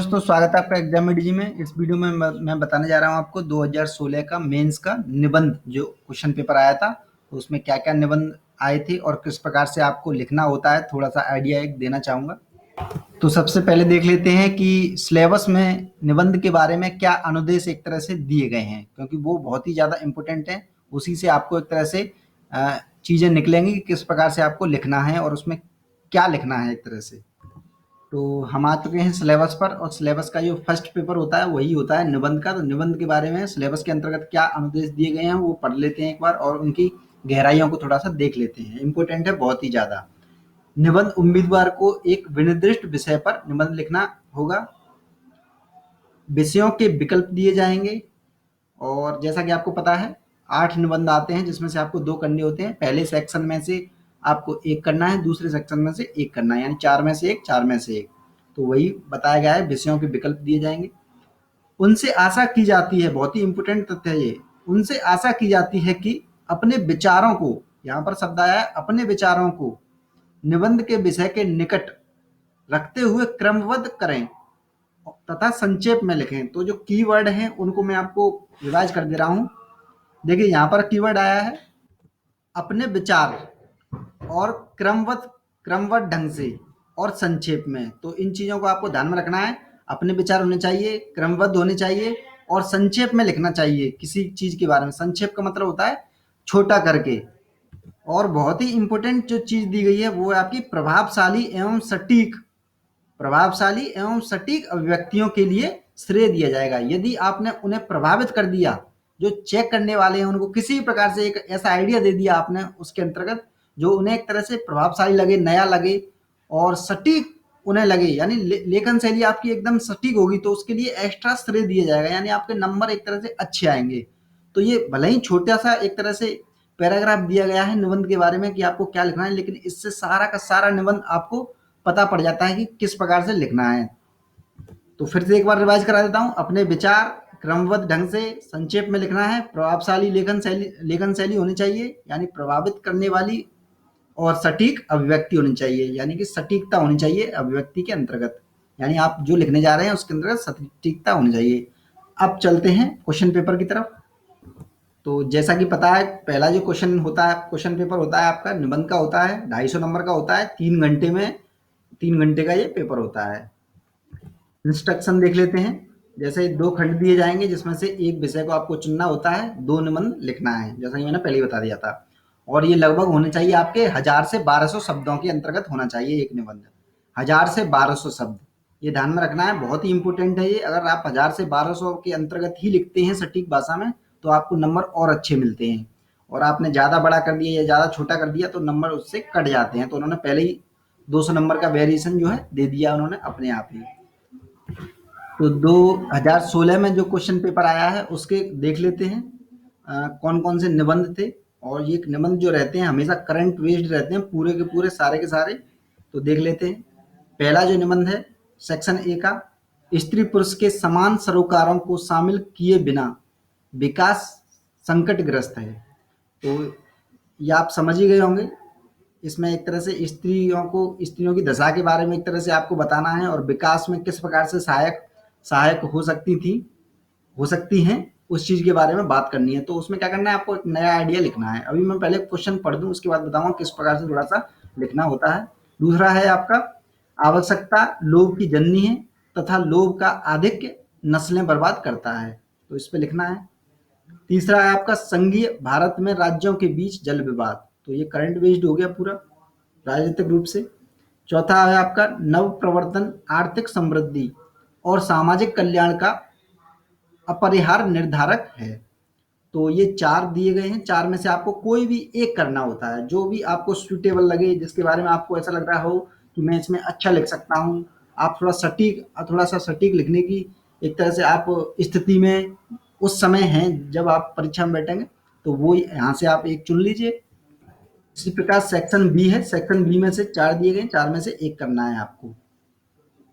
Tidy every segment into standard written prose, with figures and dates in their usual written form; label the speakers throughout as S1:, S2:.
S1: दोस्तों, स्वागत है आपका एग्जाम में डीजी में। इस वीडियो में मैं बताने जा रहा हूँ आपको 2016 का मेंस का निबंध जो क्वेश्चन पेपर आया था, तो उसमें क्या क्या निबंध आए थे और किस प्रकार से आपको लिखना होता है, थोड़ा सा आइडिया एक देना चाहूँगा। तो सबसे पहले देख लेते हैं कि सिलेबस में निबंध के बारे में क्या अनुदेश एक तरह से दिए गए हैं, क्योंकि वो बहुत ही ज़्यादा इम्पोर्टेंट है। उसी से आपको एक तरह से चीज़ें निकलेंगी कि किस प्रकार से आपको लिखना है और उसमें क्या लिखना है एक तरह से। तो हम आ चुके हैं सिलेबस पर, और सिलेबस का जो फर्स्ट पेपर होता है वही होता है निबंध का। तो निबंध के बारे में सिलेबस के अंतर्गत क्या अनुदेश दिए गए हैं वो पढ़ लेते हैं एक बार, और उनकी गहराइयों को थोड़ा सा देख लेते हैं। इम्पोर्टेंट है बहुत ही ज़्यादा। निबंध उम्मीदवार को एक विनिर्दिष्ट विषय पर निबंध लिखना होगा। विषयों के विकल्प दिए जाएंगे, और जैसा कि आपको पता है 8 निबंध आते हैं जिसमें से आपको 2 करने होते हैं। पहले सेक्शन में से आपको 1 करना है, दूसरे सेक्शन में से 1 करना है, यानी 4 में से 1, 4 में से 1। तो वही बताया गया है, विषयों के विकल्प दिए जाएंगे। उनसे आशा की जाती है, बहुत ही इम्पोर्टेंट तथ्य है ये, उनसे आशा की जाती है कि अपने विचारों को, यहाँ पर शब्द आया है अपने विचारों को, निबंध के विषय के निकट रखते हुए क्रमबद्ध करें तथा संक्षेप में लिखें। तो जो कीवर्ड हैं उनको मैं आपको रिवाइज कर दे रहा हूँ। देखिए यहाँ पर कीवर्ड आया है अपने विचार, और क्रमबद्ध क्रमबद्ध ढंग से और संक्षेप में। तो इन चीज़ों को आपको ध्यान में रखना है। अपने विचार होने चाहिए, क्रमबद्ध होने चाहिए, और संक्षेप में लिखना चाहिए किसी चीज़ के बारे में। संक्षेप का मतलब होता है छोटा करके। और बहुत ही इम्पोर्टेंट जो चीज़ दी गई है वो है आपकी प्रभावशाली एवं सटीक अभिव्यक्तियों के लिए श्रेय दिया जाएगा। यदि आपने उन्हें प्रभावित कर दिया, जो चेक करने वाले हैं उनको किसी प्रकार से एक ऐसा आइडिया दे दिया आपने उसके अंतर्गत जो उन्हें एक तरह से प्रभावशाली लगे, नया लगे और सटीक उन्हें लगे, यानी लेखन शैली आपकी एकदम सटीक होगी, तो उसके लिए एक्स्ट्रा श्रेय दिया जाएगा, यानी आपके नंबर एक तरह से अच्छे आएंगे। तो ये भले ही छोटा सा एक तरह से पैराग्राफ दिया गया है निबंध के बारे में कि आपको क्या लिखना है, लेकिन इससे सारा का सारा निबंध आपको पता पड़ जाता है कि किस प्रकार से लिखना है। तो फिर से एक बार रिवाइज करा देता हूँ। अपने विचार क्रमबद्ध ढंग से संक्षेप में लिखना है। प्रभावशाली लेखन शैली होनी चाहिए, यानी प्रभावित करने वाली, और सटीक अभिव्यक्ति होनी चाहिए, यानी कि सटीकता होनी चाहिए अभिव्यक्ति के अंतर्गत, यानी आप जो लिखने जा रहे हैं उसके अंतर्गत सटीकता होनी चाहिए। अब चलते हैं क्वेश्चन पेपर की तरफ। तो जैसा कि पता है पहला जो क्वेश्चन होता है, क्वेश्चन पेपर होता है आपका निबंध का, होता है 250 नंबर का होता है। 3 घंटे का ये पेपर होता है। इंस्ट्रक्शन देख लेते हैं। जैसे 2 खंड दिए जाएंगे जिसमें से एक विषय को आपको चुनना होता है, 2 निबंध लिखना है, जैसा कि मैंने पहले ही बता दिया था। और ये लगभग होने चाहिए आपके 1000 से 1200 शब्दों के अंतर्गत होना चाहिए एक निबंध। 1000 से 1200 शब्द, ये ध्यान में रखना है, बहुत ही इंपॉर्टेंट है ये। अगर आप 1000 से 1200 के अंतर्गत ही लिखते हैं सटीक भाषा में तो आपको नंबर और अच्छे मिलते हैं। और आपने ज़्यादा बड़ा कर दिया या ज़्यादा छोटा कर दिया तो नंबर उससे कट जाते हैं। तो उन्होंने पहले ही 200 नंबर का वेरिएशन जो है दे दिया उन्होंने अपने आप ही। तो 2016 में जो क्वेश्चन पेपर आया है उसके देख लेते हैं कौन कौन से निबंध थे। और ये निबंध जो रहते हैं हमेशा करंट बेस्ड रहते हैं, पूरे के पूरे सारे के सारे। तो देख लेते हैं। पहला जो निबंध है सेक्शन ए का, स्त्री पुरुष के समान सरोकारों को शामिल किए बिना विकास संकटग्रस्त है। तो ये आप समझ ही गए होंगे। इसमें एक तरह से स्त्रियों की दशा के बारे में एक तरह से आपको बताना है, और विकास में किस प्रकार से सहायक सहायक हो सकती हैं, उस चीज़ के बारे में बात करनी है। तो उसमें क्या करना है, आपको एक नया आइडिया लिखना है। अभी मैं पहले क्वेश्चन पढ़ दूँ, उसके बाद बताऊँगा किस प्रकार से थोड़ा सा लिखना होता है। दूसरा है आपका आवश्यकता लोभ की जननी है तथा लोभ का आधिक्य नस्लें बर्बाद करता है। तो इस पे लिखना है। तीसरा है आपका संघीय भारत में राज्यों के बीच जल विवाद। तो ये करंट बेस्ड हो गया पूरा राजनीतिक रूप से। चौथा है आपका नव प्रवर्तन आर्थिक समृद्धि और सामाजिक कल्याण का अपरिहार्य निर्धारक है। तो ये 4 दिए गए हैं। 4 में से आपको कोई भी एक करना होता है, जो भी आपको सूटेबल लगे, जिसके बारे में आपको ऐसा लग रहा हो कि मैं इसमें अच्छा लिख सकता हूँ। आप थोड़ा सा सटीक लिखने की एक तरह से आप स्थिति में उस समय हैं जब आप परीक्षा में बैठेंगे, तो वो यहाँ से आप एक चुन लीजिए। इसी प्रकार सेक्शन बी है। सेक्शन बी में से 4 दिए गए, 4 में से एक करना है आपको।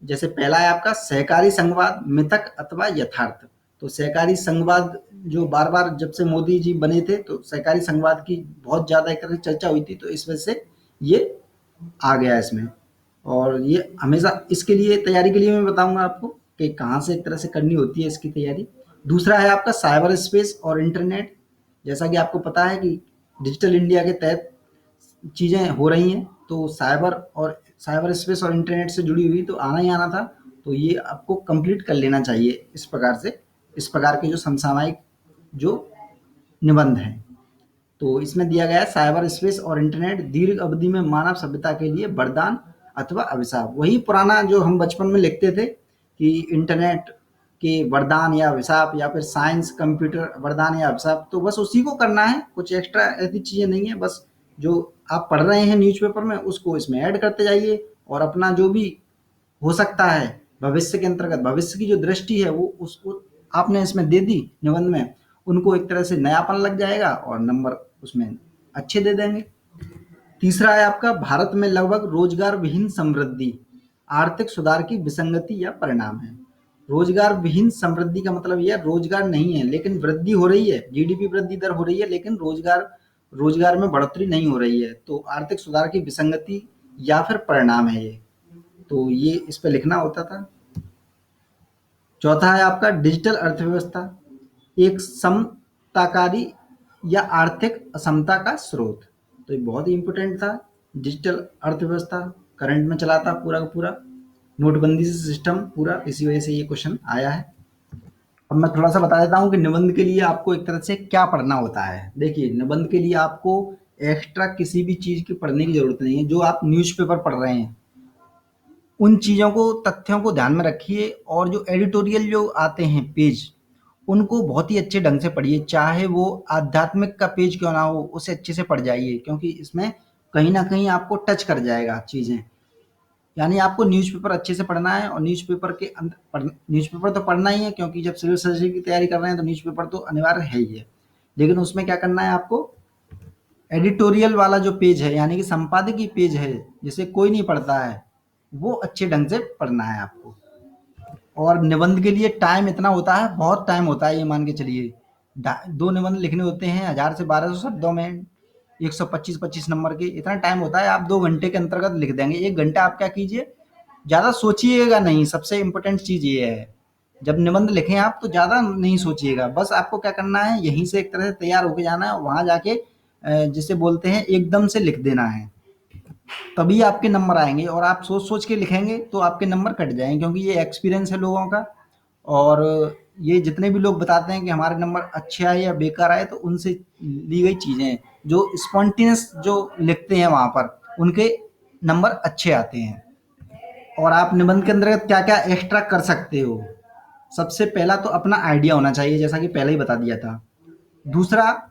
S1: जैसे पहला है आपका सहकारी संघवाद मिथक अथवा यथार्थ। तो सहकारी संघवाद जो बार बार जब से मोदी जी बने थे तो सहकारी संघवाद की बहुत ज़्यादा एक तरह से चर्चा हुई थी, तो इस वजह से ये आ गया इसमें। और ये हमेशा इसके लिए तैयारी के लिए मैं बताऊंगा आपको कि कहाँ से एक तरह से करनी होती है इसकी तैयारी। दूसरा है आपका साइबर स्पेस और इंटरनेट। जैसा कि आपको पता है कि डिजिटल इंडिया के तहत चीज़ें हो रही हैं, तो साइबर स्पेस और इंटरनेट से जुड़ी हुई तो आना ही आना था। तो ये आपको कंप्लीट कर लेना चाहिए इस प्रकार से, इस प्रकार के जो समसामयिक जो निबंध हैं। तो इसमें दिया गया है साइबर स्पेस और इंटरनेट दीर्घ अवधि में मानव सभ्यता के लिए वरदान अथवा अभिशाप। वही पुराना जो हम बचपन में लिखते थे कि इंटरनेट के वरदान या अभिशाप, या फिर साइंस कंप्यूटर वरदान या अभिशाप, तो बस उसी को करना है, कुछ एक्स्ट्रा ऐसी चीज़ें नहीं है। बस जो आप पढ़ रहे हैं न्यूज़पेपर में उसको इसमें ऐड करते जाइए, और अपना जो भी हो सकता है भविष्य के अंतर्गत, भविष्य की जो दृष्टि है वो उसको आपने इसमें दे दी निबंध में, उनको एक तरह से नयापन लग जाएगा और नंबर उसमें अच्छे दे देंगे। तीसरा है आपका भारत में लगभग रोजगार विहीन समृद्धि, आर्थिक सुधार की विसंगति या परिणाम है। रोजगार विहीन समृद्धि का मतलब यह रोजगार नहीं है लेकिन वृद्धि हो रही है, जीडीपी वृद्धि दर हो रही है, लेकिन रोजगार रोजगार में बढ़ोतरी नहीं हो रही है। तो आर्थिक सुधार की विसंगति या फिर परिणाम है ये। तो ये इस पे लिखना होता था। चौथा है आपका डिजिटल अर्थव्यवस्था, एक समताकारी या आर्थिक असमता का स्रोत। तो ये बहुत ही इंपॉर्टेंट था। डिजिटल अर्थव्यवस्था करंट में चला था पूरा का पूरा, नोटबंदी से सिस्टम पूरा, इसी वजह से ये क्वेश्चन आया है। अब मैं थोड़ा सा बता देता हूँ कि निबंध के लिए आपको एक तरह से क्या पढ़ना होता है। देखिए, निबंध के लिए आपको एक्स्ट्रा किसी भी चीज़ की पढ़ने की ज़रूरत नहीं है। जो आप न्यूज़पेपर पढ़ रहे हैं उन चीज़ों को, तथ्यों को ध्यान में रखिए, और जो एडिटोरियल जो आते हैं पेज, उनको बहुत ही अच्छे ढंग से पढ़िए। चाहे वो आध्यात्मिक का पेज क्यों ना हो, उसे अच्छे से पढ़ जाइए, क्योंकि इसमें कहीं न कहीं आपको टच कर जाएगा चीज़ें। यानी आपको न्यूज़पेपर अच्छे से पढ़ना है, और न्यूज़पेपर के अंदर न्यूज़पेपर तो पढ़ना ही है, क्योंकि जब सिविल सर्जरी की तैयारी कर रहे हैं तो न्यूज़पेपर तो अनिवार्य है ही है। लेकिन उसमें क्या करना है आपको, एडिटोरियल वाला जो पेज है, यानी कि संपादकीय पेज है, जिसे कोई नहीं पढ़ता है, वो अच्छे ढंग से पढ़ना है आपको। और निबंध के लिए टाइम इतना होता है, बहुत टाइम होता है, ये मान के चलिए। 2 निबंध लिखने होते हैं 1000 से 1200 शब्दों में, 125-25 नंबर के, इतना टाइम होता है। आप 2 घंटे के अंतर्गत लिख देंगे। 1 घंटा आप क्या कीजिए, ज़्यादा सोचिएगा नहीं, सबसे इम्पोर्टेंट चीज़ ये है। जब निबंध लिखें आप तो ज़्यादा नहीं सोचिएगा, बस आपको क्या करना है, यहीं से एक तरह से तैयार होके जाना है, वहाँ जाके जिसे बोलते हैं एकदम से लिख देना है। तभी आपके नंबर आएँगे, और आप सोच-सोच के लिखेंगे तो आपके नंबर कट जाएँगे, क्योंकि ये एक्सपीरियंस है लोगों का। और ये जितने भी लोग बताते हैं कि हमारे नंबर अच्छे आए या बेकार आए, तो उनसे ली गई चीज़ें हैं। जो स्पॉन्टेनियस जो लिखते हैं वहाँ पर, उनके नंबर अच्छे आते हैं। और आप निबंध के अंतर्गत क्या-क्या एक्स्ट्रा कर सकते हो? सबसे पहला तो अपना आइडिया होना चाहिए, जैसा कि पहले ही बता दिया था। दूसरा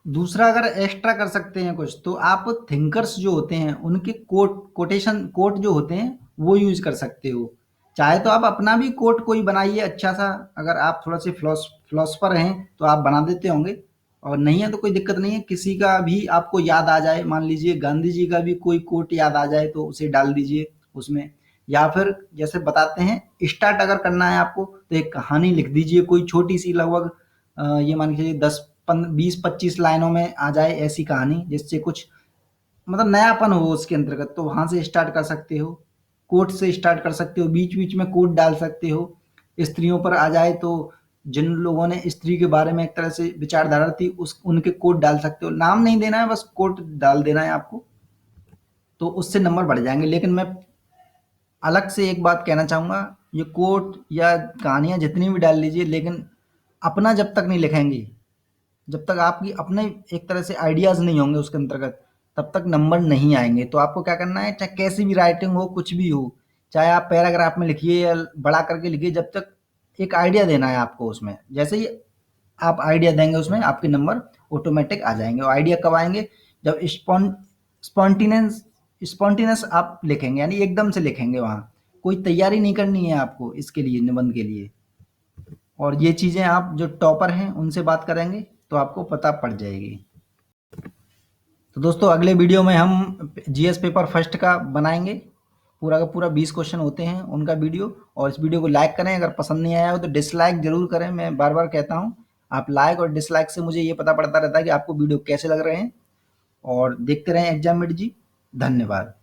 S1: दूसरा अगर एक्स्ट्रा कर सकते हैं कुछ, तो आप थिंकर्स जो होते हैं उनके कोट जो होते हैं वो यूज कर सकते हो। चाहे तो आप अपना भी कोट कोई बनाइए अच्छा सा, अगर आप थोड़ा से फिलोसफर हैं तो आप बना देते होंगे, और नहीं है तो कोई दिक्कत नहीं है। किसी का भी आपको याद आ जाए, मान लीजिए गांधी जी का भी कोई कोट याद आ जाए तो उसे डाल दीजिए उसमें। या फिर जैसे बताते हैं, स्टार्ट अगर करना है आपको तो एक कहानी लिख दीजिए कोई छोटी सी, लगभग ये मान के चलिए 20-25 लाइनों में आ जाए ऐसी कहानी, जिससे कुछ मतलब नयापन हो उसके अंतर्गत। तो वहां से स्टार्ट कर सकते हो, कोट से स्टार्ट कर सकते हो, बीच बीच में कोट डाल सकते हो। स्त्रियों पर आ जाए तो जिन लोगों ने स्त्री के बारे में एक तरह से विचारधारा थी, उस उनके कोट डाल सकते हो। नाम नहीं देना है, बस कोट डाल देना है आपको, तो उससे नंबर बढ़ जाएंगे। लेकिन मैं अलग से एक बात कहना चाहूंगा, ये कोट या कहानियां जितनी भी डाल लीजिए, लेकिन अपना जब तक नहीं लिखेंगे, जब तक आपकी अपने एक तरह से आइडियाज़ नहीं होंगे उसके अंतर्गत, तब तक नंबर नहीं आएँगे। तो आपको क्या करना है, चाहे कैसी भी राइटिंग हो, कुछ भी हो, चाहे आप पैराग्राफ में लिखिए या बड़ा करके लिखिए, जब तक एक आइडिया देना है आपको उसमें। जैसे ही आप आइडिया देंगे उसमें, आपके नंबर ऑटोमेटिक आ जाएँगे। और आइडिया कब आएँगे, जब स्पॉन्टेनियस स्पॉन्टेनियस आप लिखेंगे, यानी एकदम से लिखेंगे वहाँ। कोई तैयारी नहीं करनी है आपको इसके लिए, निबंध के लिए। और ये चीज़ें आप जो टॉपर हैं उनसे बात करेंगे तो आपको पता पड़ जाएगी। तो दोस्तों, अगले वीडियो में हम जीएस पेपर फर्स्ट का बनाएंगे, पूरा का पूरा 20 क्वेश्चन होते हैं उनका वीडियो। और इस वीडियो को लाइक करें, अगर पसंद नहीं आया हो तो डिसलाइक जरूर करें। मैं बार बार कहता हूँ, आप लाइक और डिसलाइक से मुझे ये पता पड़ता रहता है कि आपको वीडियो कैसे लग रहे हैं। और देखते रहें एग्जाम मिड जी। धन्यवाद।